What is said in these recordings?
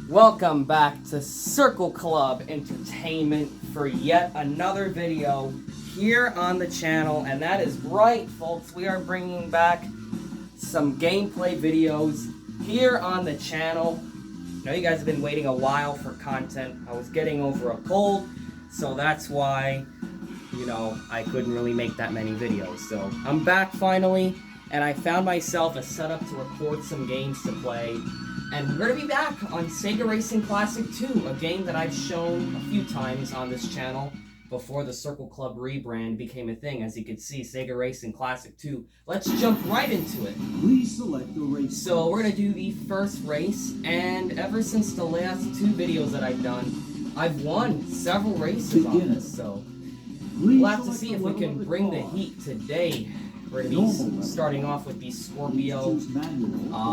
Welcome back to Circle Club Entertainment for yet another video here on the channel. And that is right, folks, we are bringing back some gameplay videos here on the channel. I know you guys have been waiting a while for content. I was getting over a cold, so that's why, I couldn't really make that many videos. So I'm back finally, and I found myself a setup to record some games to play. And we're going to be back on Sega Racing Classic 2, a game that I've shown a few times on this channel before the Circle Club rebrand became a thing. As you can see, Sega Racing Classic 2. Let's jump right into it. Please select the race. So we're going to do the first race, and ever since the last two videos that I've done, I've won several races on this, so we'll have to see if we can bring the heat today. We're going to be starting off with the Scorpio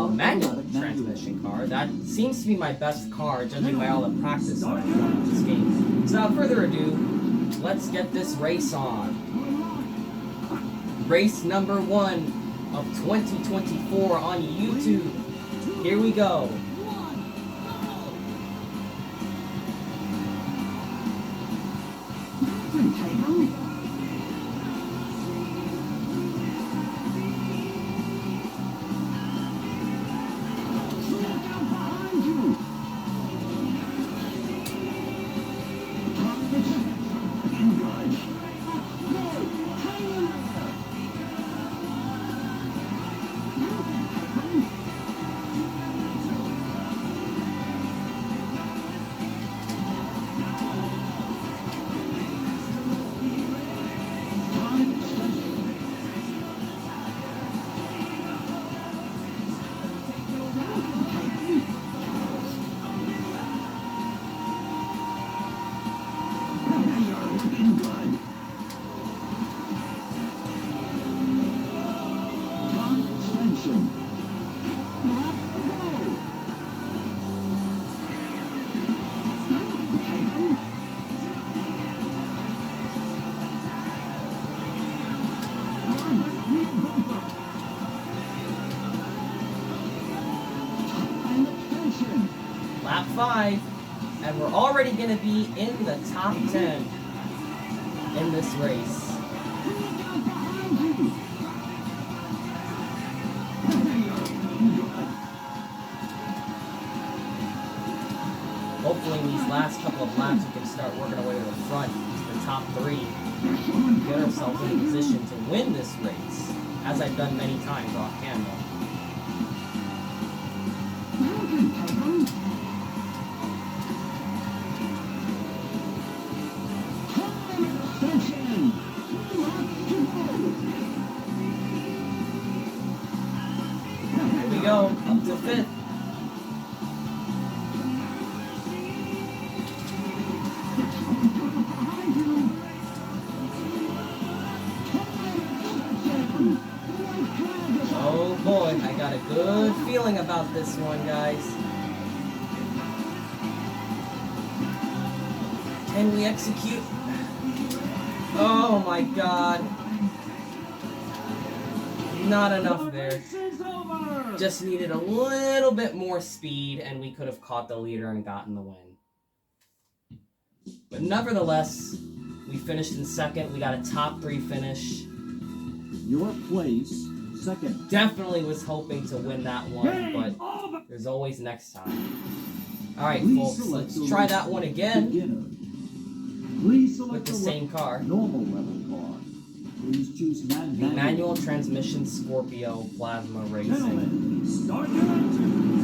manual transmission car. That seems to be my best car, judging by all the practice I've done on this game. So without further ado, let's get this race on. Race number 1 of 2024 on YouTube. Here we go. Lap 5, and we're already going to be in the top 10 in this race. Hopefully in these last couple of laps we can start working our way to the front, to the top 3, get ourselves in a position to win this race, as I've done many times off camera. Here we go, up to 5th. Oh boy, I got a good feeling about this one, guys. Can we execute? Oh my god. Not enough there. Just needed a little bit more speed, and we could have caught the leader and gotten the win. But nevertheless, we finished in 2nd. We got a top 3 finish. Your place, 2nd. Definitely was hoping to win that one, but there's always next time. Alright, folks, let's try that one again. Please select with the same car. Normal level car. Please choose the manual transmission Scorpio Plasma Racing. Gentlemen, start your engine.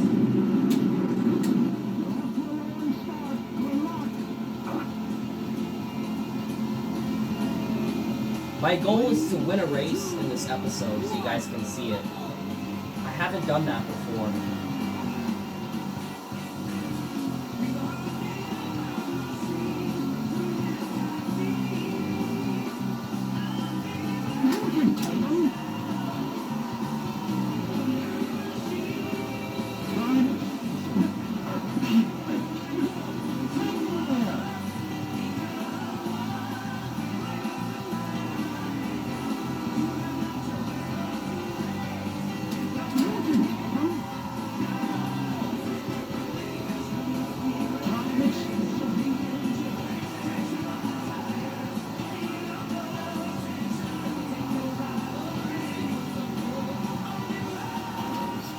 My goal is to win a race in this episode so you guys can see it. I haven't done that before.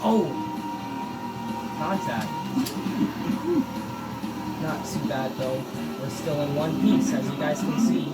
Oh! Contact. Not too bad though. We're still in one piece, as you guys can see.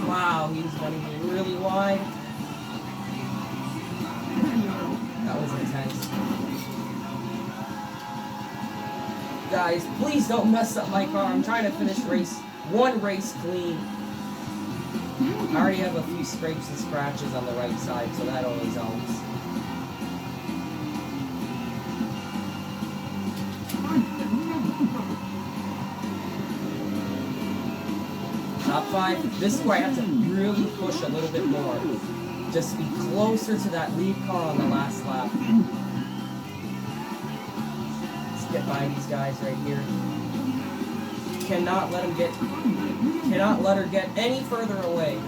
Wow, he's running really wide. That was intense. Guys, please don't mess up my car. I'm trying to finish one race clean. I already have a few scrapes and scratches on the right side, so that always helps. Top 5. This is where I have to really push a little bit more. Just be closer to that lead car on the last lap. Let's get by these guys right here. Cannot let her get any further away.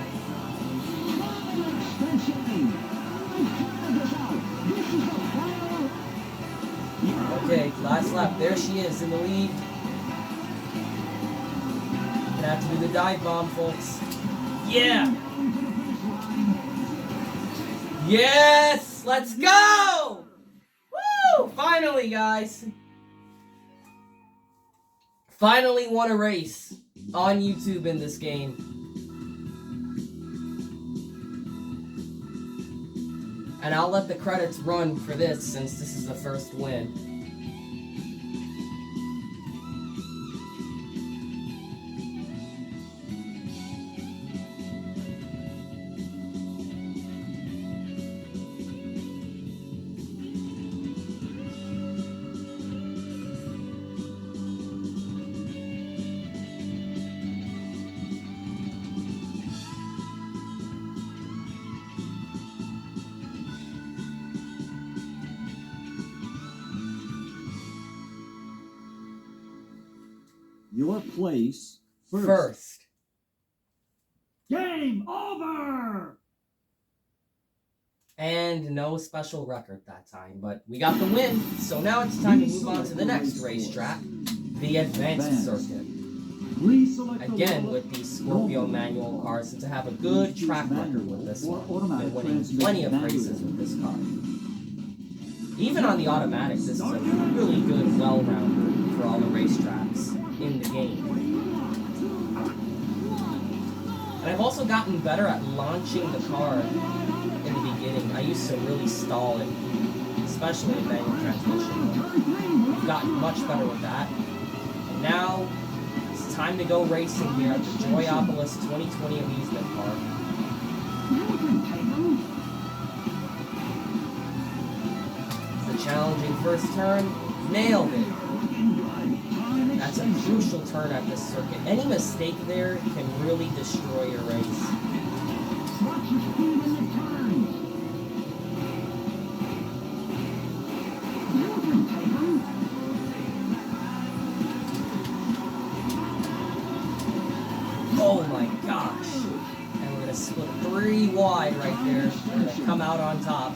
Okay, last lap. There she is in the lead. Gonna have to do the dive bomb, folks. Yeah! Yes! Let's go! Woo! Finally, guys. Finally won a race on YouTube in this game. And I'll let the credits run for this since this is the first win. Your place First. Game over! And no special record that time, but we got the win. So now it's time to move on to the next racetrack, the Advanced Circuit. Again, with these Scorpio manual cars, since I have a good track record with this one. Been winning plenty of races with this car. Even on the automatic, this is a really good well-rounder for all the racetracks in the game. And I've also gotten better at launching the car in the beginning. I used to really stall it, especially in manual transmission. I've gotten much better with that. And now, it's time to go racing here at the Joyopolis 2020 Amusement Park. The challenging first turn, nailed it. That's a crucial turn at this circuit. Any mistake there can really destroy your race. Oh my gosh. And we're going to split 3 wide right there. We're going to come out on top.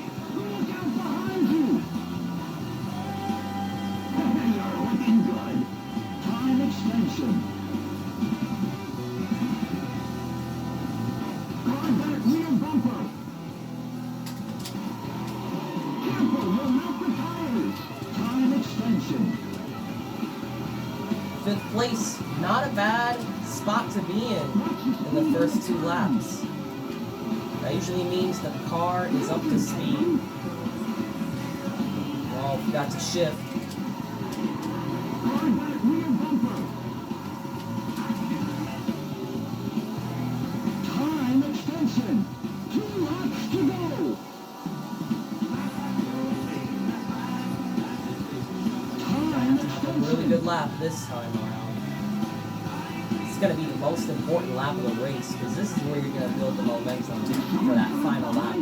Fifth place, not a bad spot to be in the first 2 laps. That usually means the car is up to speed. Well, forgot to shift. Time extension. 2 laps to go. Really good lap this time around. It's going to be the most important lap of the race because this is where you're going to build the momentum for that final lap,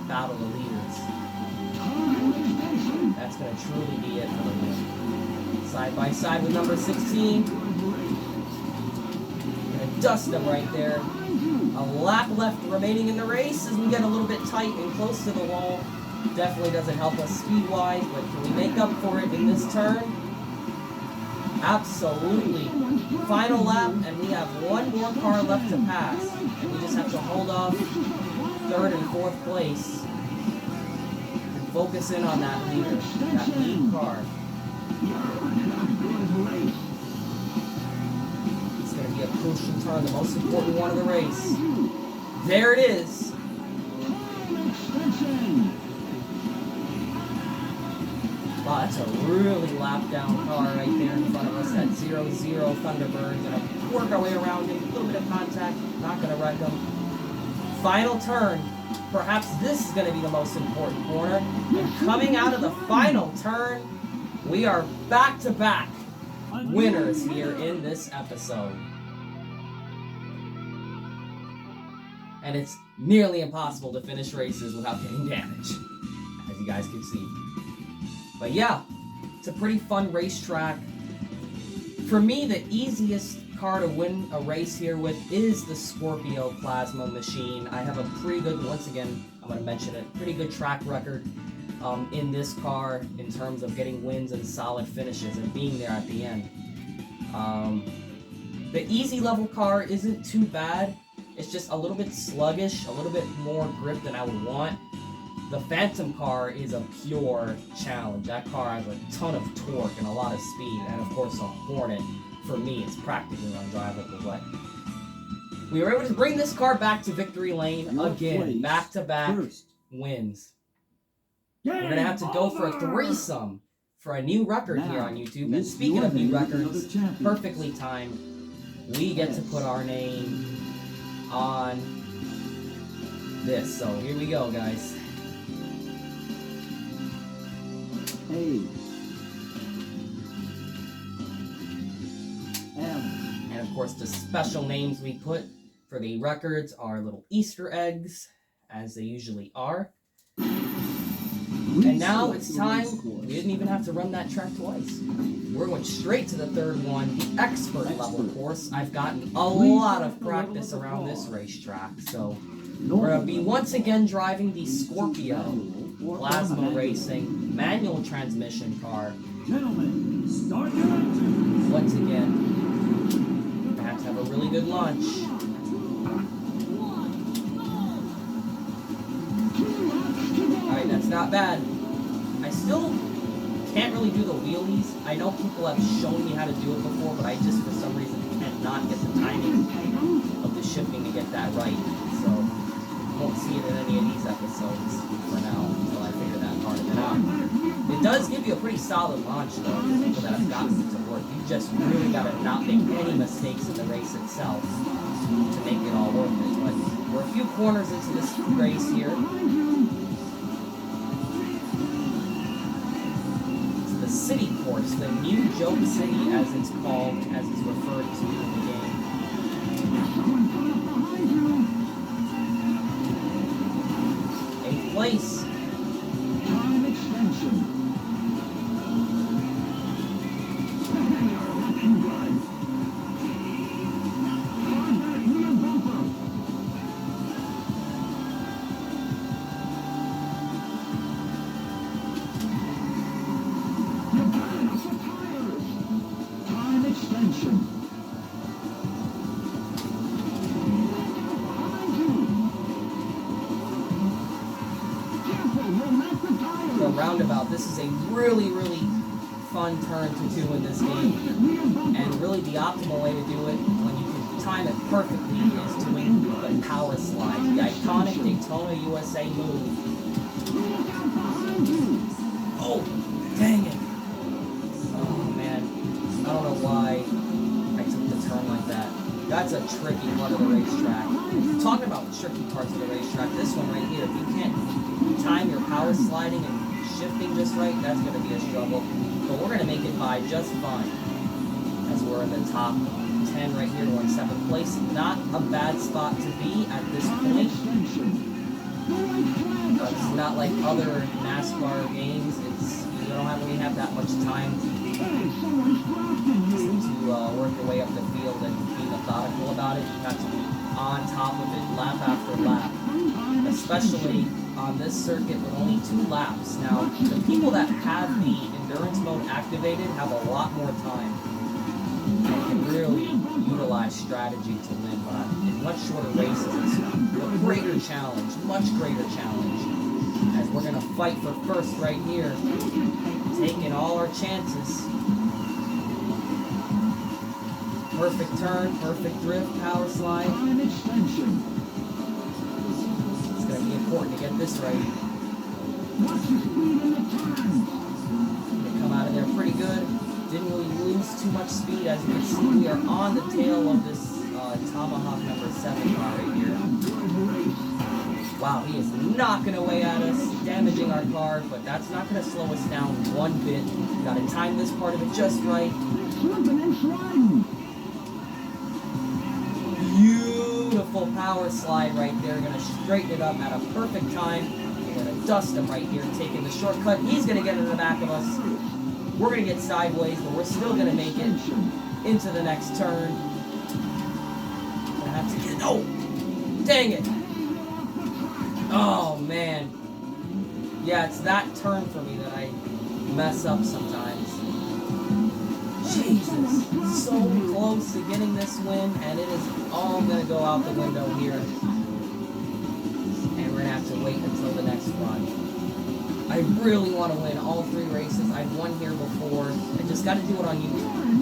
battle the leaders. That's going to truly be it for the win. Side by side with number 16. dust them right there. A lap left remaining in the race as we get a little bit tight and close to the wall. Definitely doesn't help us speed-wise, but can we make up for it in this turn? Absolutely. Final lap, and we have one more car left to pass. And we just have to hold off third and fourth place. And focus in on that leader, that lead car. It's going to be a crucial turn, the most important one of the race. There it is. Wow, that's a really lap down car right there in front of us. That 0-0 Thunderbird. Gonna work our way around him. A little bit of contact. Not gonna wreck him. Final turn. Perhaps this is gonna be the most important corner. And coming out of the final turn, we are back-to-back winners here in this episode. And it's nearly impossible to finish races without getting damage, as you guys can see. But yeah, it's a pretty fun racetrack. For me, the easiest car to win a race here with is the Scorpio Plasma Machine. I have a pretty good, once again, I'm going to mention it, pretty good track record in this car in terms of getting wins and solid finishes and being there at the end. The easy level car isn't too bad. It's just a little bit sluggish, a little bit more grip than I would want. The Phantom car is a pure challenge. That car has a ton of torque and a lot of speed, and of course a Hornet, for me, is practically undrivable. But we were able to bring this car back to victory lane again, back-to-back wins. We're going to have to go for a threesome for a new record here on YouTube. And speaking of new records, perfectly timed, we get to put our name on this. So here we go, guys. A. M. And of course, the special names we put for the records are little Easter eggs, as they usually are. And now it's time. We didn't even have to run that track twice. We're going straight to the third one, the expert level course. I've gotten a lot of practice around this racetrack, so we're going to be once again driving the Scorpio Plasma Racing manual transmission car. Gentlemen, start your engines. Once again, we have to have a really good launch. Alright, that's not bad. I still can't really do the wheelies. I know people have shown me how to do it before, but I just, for some reason, cannot get the timing of the shifting to get that right. So, you won't see it in any of these episodes for now, until I figure that part of it out. It does give you a pretty solid launch, though, for people that have gotten it to work. You just really gotta not make any mistakes in the race itself to make it all worth it. But we're a few corners into this race here. City course, the New Joke City, as it's called, as it's referred to in the game. 8th place. Time extension. The roundabout, this is a really fun turn to do in this game, and really the optimal way to do it when you can time it perfectly is doing the power slide, the iconic Daytona USA move. Oh, dang it. Oh man, I don't know why I took the turn like that. That's a tricky part of the racetrack. Talking about tricky parts of the racetrack, this one right here, if you can't time your power sliding and shifting just right, that's going to be a struggle. But we're going to make it by just fine. As we're in the top 10 right here, we're in 7th place. Not a bad spot to be at this point. It's not like other NASCAR games. You don't really have that much time to work your way up the field and be methodical about about it. You have to be on top of it lap after lap, especially on this circuit with only 2 laps. Now, the people that have the endurance mode activated have a lot more time and can really utilize strategy to win, but in much shorter races, it's a greater challenge, much greater challenge, as we're going to fight for first right here, taking all our chances. Perfect turn, perfect drift, power slide. It's going to be important to get this right. They come out of there pretty good. Didn't really lose too much speed. As you can see, we are on the tail of this Tomahawk number 7 car right here. Wow, he is knocking away at us, damaging our car, but that's not going to slow us down one bit. Got to time this part of it just right. Beautiful power slide right there. Going to straighten it up at a perfect time. We're going to dust him right here, taking the shortcut. He's going to get in the back of us. We're going to get sideways, but we're still going to make it into the next turn. Gonna have to get... Oh! Dang it! Oh, man. Yeah, it's that turn for me that I mess up sometimes. Jesus. So close to getting this win, and it is all going to go out the window here. And we're going to have to wait until the next run. I really want to win all 3 races. I've won here before. I just got to do it on YouTube. I'm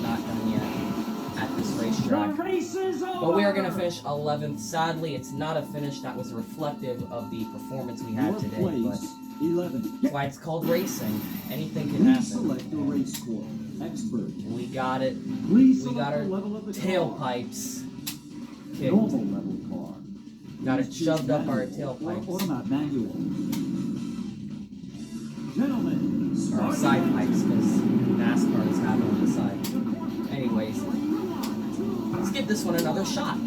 not done yet at this racetrack. But we are going to finish 11th. Sadly, it's not a finish that was reflective of the performance we had today. But 11. that's why it's called racing. Anything can happen. Select the race score. Expert. We got it. We got our level of the tailpipes kicked. Normal level car. Got it shoved up our Or tailpipes. automatic manual. Gentlemen, Or side pipes, because NASCAR is having on the side. Anyways, let's give this one another shot.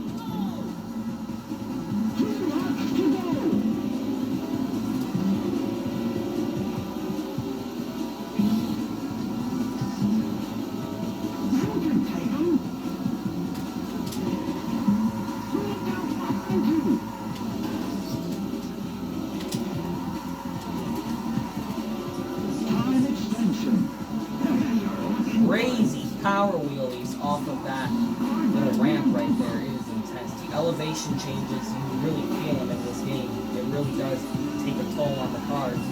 Crazy power wheelies off of that little ramp right there. It is intense. The elevation changes, you really feel them in this game. It really does take a toll on the cars.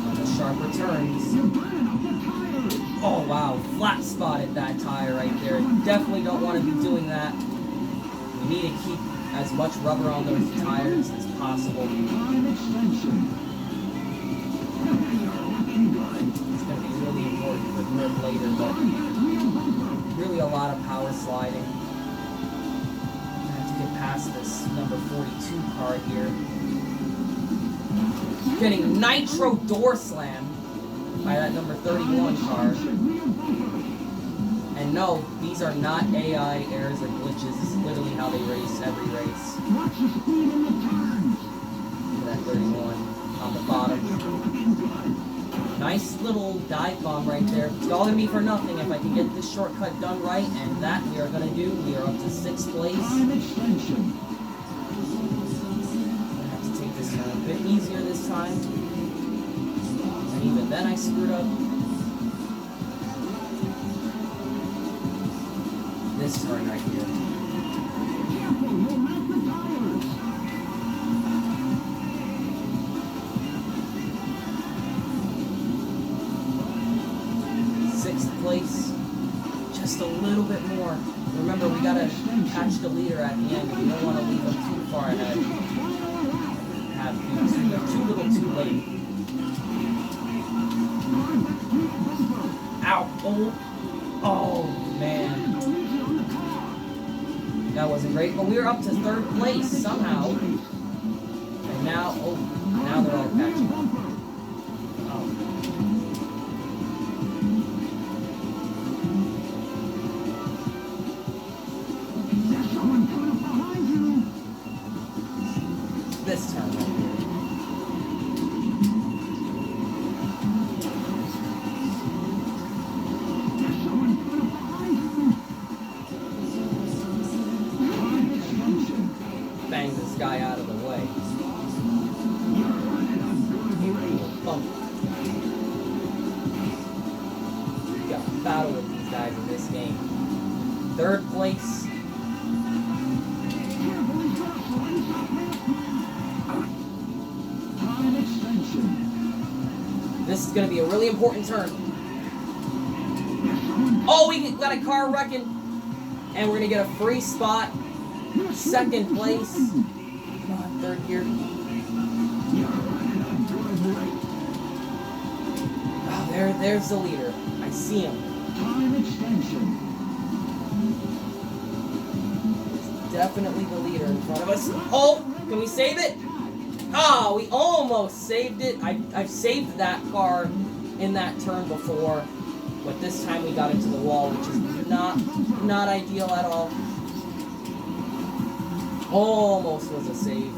On the sharper turns. Oh wow, flat spotted that tire right there. Definitely don't want to be doing that. We need to keep as much rubber on those tires as possible. It's going to be really important for grip later, but really a lot of power sliding. I have to get past this number 42 car here. Getting nitro door slammed by that number 31 car. And no, these are not AI errors or glitches. This is literally how they race every race. Look at that 31 on the bottom. Nice little dive bomb right there. It's all going to be for nothing if I can get this shortcut done right, and that we are going to do. We are up to 6th place. I'm going to have to take this one a bit easier this time. And even then I screwed up. This turn right here. 6th place, just a little bit more. Remember, we gotta catch the leader at the end. We don't want to leave him too far ahead. Have too little, too late. Ow! Oh man, that wasn't great. But we were up to 3rd place somehow, and now they're all catching up. This time right here. these guys in this game. Third place. This is going to be a really important turn. Oh, we got a car wrecking. And we're going to get a free spot. Second place. Come on, third gear. Oh, there's the leader. I see him. It's definitely the leader in front of us. Oh, can we save it? Oh, we almost saved it. I've saved that car in that turn before, but this time we got into the wall, which is not ideal at all. Almost was a save.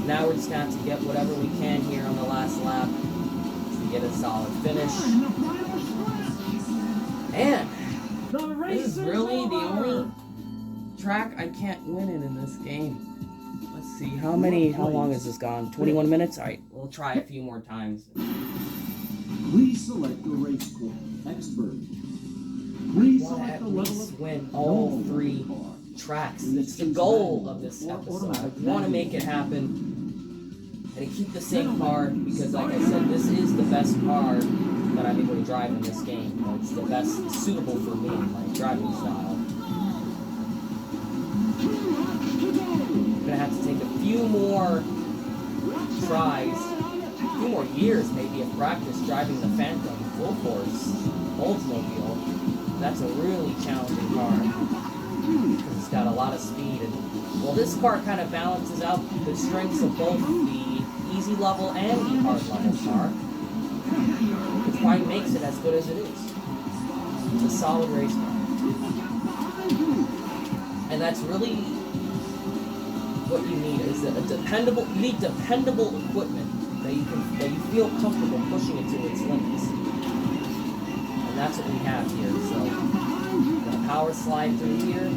Now we're just gonna have to get whatever we can here on the last lap to get a solid finish. And this is really the only track I can't win in this game. Let's see, how long has this gone? 21 minutes? Alright, we'll try a few more times. Please select the race course. Expert. Please select the level of win all 3 tracks. It's the goal of this episode. I want to make it happen and to keep the same car because, like I said, this is the best car that I'm able to drive in this game. It's the best suitable for me, my driving style. I'm gonna have to take a few more tries, a few more years maybe of practice driving the Phantom full force Oldsmobile. That's a really challenging car because it's got a lot of speed. And well, this car kind of balances out the strengths of both the easy level and the hard level car, which probably makes it as good as it is. It's a solid race car, and that's really what you need is you need dependable equipment that you feel comfortable pushing it to its limits. And that's what we have here. So we're gonna power slide through here,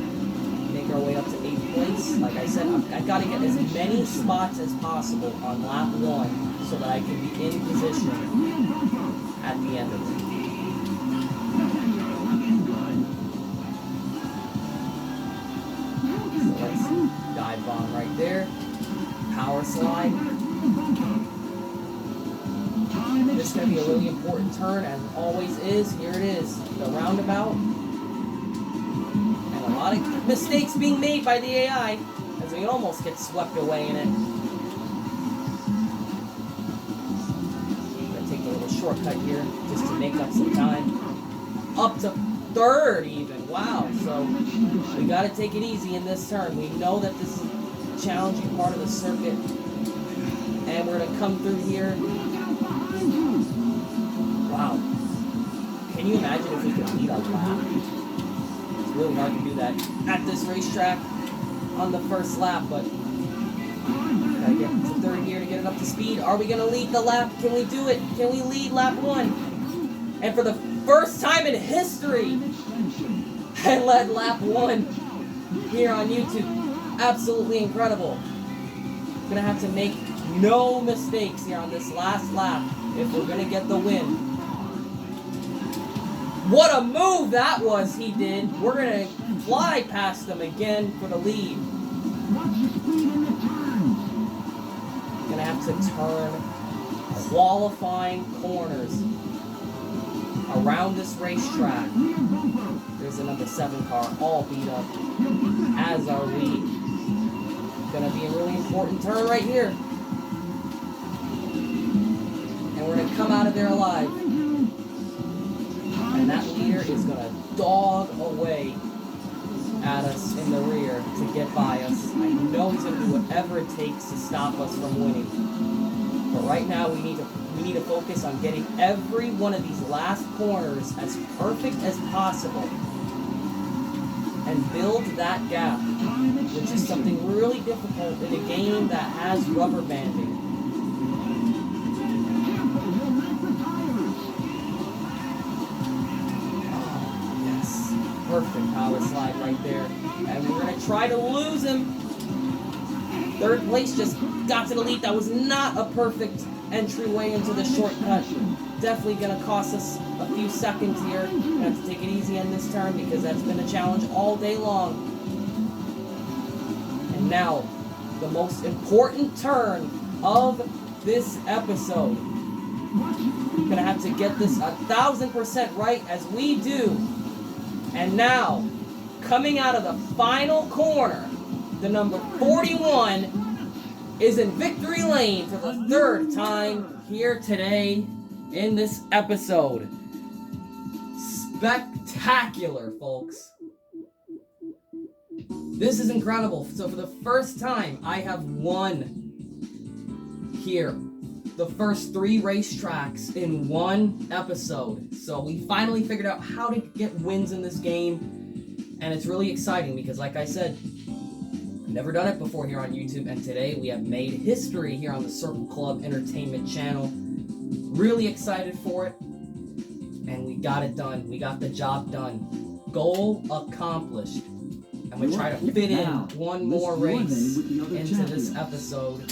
make our way up to 8th place. Like I said, I've got to get as many spots as possible on lap 1 so that I can be in position at the end of it. So let's dive bomb right there. Power slide. This is going to be a really important turn, as it always is. Here it is, the roundabout. And a lot of mistakes being made by the AI, as we almost get swept away in it. I'm going to take a little shortcut here, just to make up some time. Up to 3rd even, wow. So we got to take it easy in this turn. We know that this is a challenging part of the circuit. And we're going to come through here. Wow. Can you imagine if we could lead a lap? It's really hard to do that at this racetrack on the first lap, but gotta get to 3rd gear to get it up to speed. Are we gonna lead the lap? Can we do it? Can we lead lap 1? And for the first time in history, I led lap 1 here on YouTube. Absolutely incredible. Gonna have to make no mistakes here on this last lap if we're gonna get the win. What a move that was he did. We're gonna fly past them again for the lead. Gonna have to turn qualifying corners around this racetrack. There's a number 7 car all beat up, as are we. Gonna be a really important turn right here. And we're gonna come out of there alive. And that leader is going to dog away at us in the rear to get by us. I know he's going to do whatever it takes to stop us from winning. But right now we need to focus on getting every one of these last corners as perfect as possible and build that gap, which is something really difficult in a game that has rubber banding. Perfect power slide right there. And we're going to try to lose him. 3rd place just got to the lead. That was not a perfect entryway into the shortcut. definitely going to cost us a few seconds here. We have to take it easy on this turn because that's been a challenge all day long. And now, the most important turn of this episode. We're going to have to get this 1,000% right as we do. And now, coming out of the final corner, the number 41 is in victory lane for the third time here today in this episode. Spectacular, folks. This is incredible. So for the first time, I have won here the first 3 racetracks in one episode. So we finally figured out how to get wins in this game. And it's really exciting because, like I said, never done it before here on YouTube, and today we have made history here on the Circle Club Entertainment channel. Really excited for it, and we got it done. We got the job done. Goal accomplished. And we try to fit in one more race into this episode,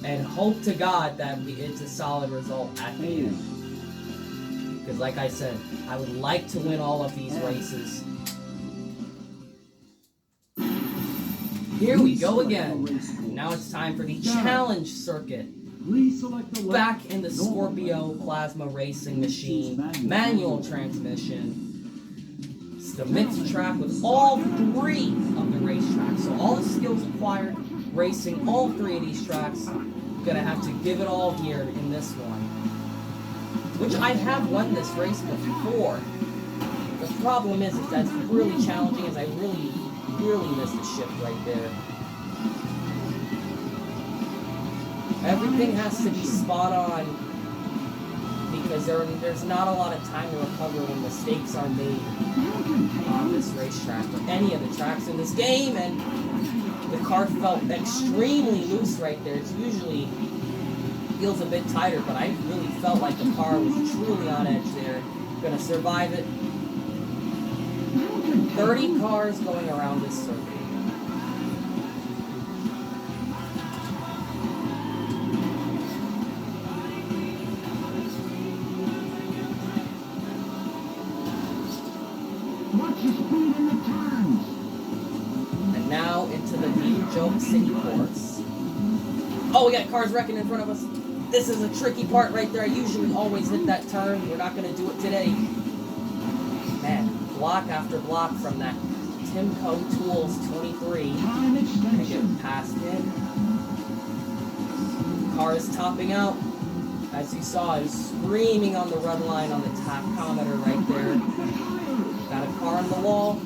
and hope to God that it's a solid result at the end. Because like I said, I would like to win all of these races. Here we go again. Now it's time for the challenge circuit. Back in the Scorpio Plasma Racing Machine, manual transmission. It's the mixed track with all 3 of the racetracks. So all the skills acquired racing all 3 of these tracks. I'm gonna have to give it all here in this one. Which I have won this race before. The problem is that's really challenging as I really missed the shift right there. Everything has to be spot on because there's not a lot of time to recover when mistakes are made on this racetrack or any of the tracks in this game, and the car felt extremely loose right there. It usually feels a bit tighter, but I really felt like the car was truly on edge there. Gonna survive it. 30 cars going around this circuit. And now into the New Joke City course. Oh, we got cars wrecking in front of us. This is a tricky part right there. I usually always hit that turn. We're not going to do it today. Man, block after block from that Timco Tools 23. Gonna get past him. Car is topping out. As you saw, it was screaming on the red line on the tachometer right there. Got a car on the wall.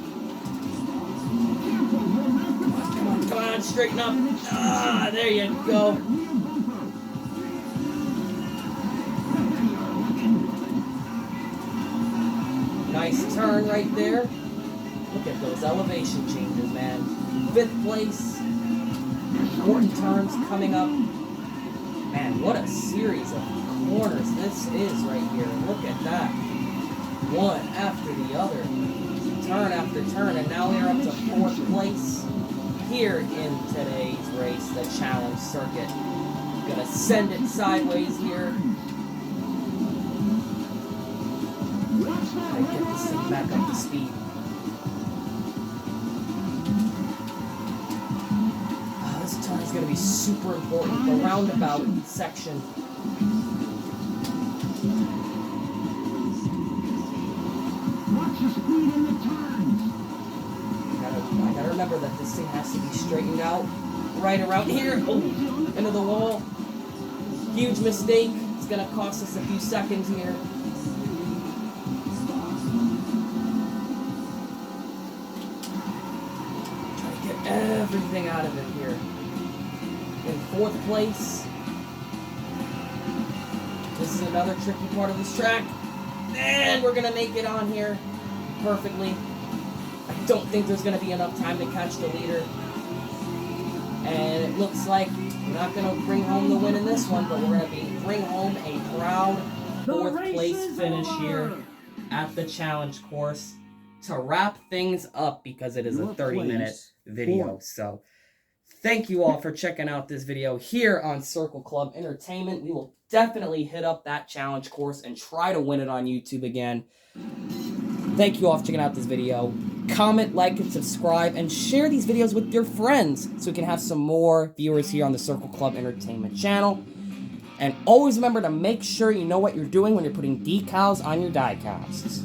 Come on, straighten up. Ah, there you go. Nice turn right there. Look at those elevation changes, man. 5th place. Important turns coming up. Man, what a series of corners this is right here. Look at that. One after the other. Turn after turn. And now we're up to 4th place here in today's race, the challenge circuit. Gonna send it sideways here. Gotta get this thing back up to speed. This turn is going to be super important. The roundabout section. I gotta remember that this thing has to be straightened out right around here. Oh, into the wall. Huge mistake. It's going to cost us a few seconds here. Everything out of it here. In 4th place. This is another tricky part of this track. And we're going to make it on here perfectly. I don't think there's going to be enough time to catch the leader. And it looks like we're not going to bring home the win in this one, but we're going to bring home a proud 4th place finish here at the challenge course to wrap things up because it is a 30-minute video. So thank you all for checking out this video here on Circle Club Entertainment. We will definitely hit up that challenge course and try to win it on YouTube again. Thank you all for checking out this video. Comment, like, and subscribe, and share these videos with your friends so we can have some more viewers here on the Circle Club Entertainment channel. And always remember to make sure you know what you're doing when you're putting decals on your die casts.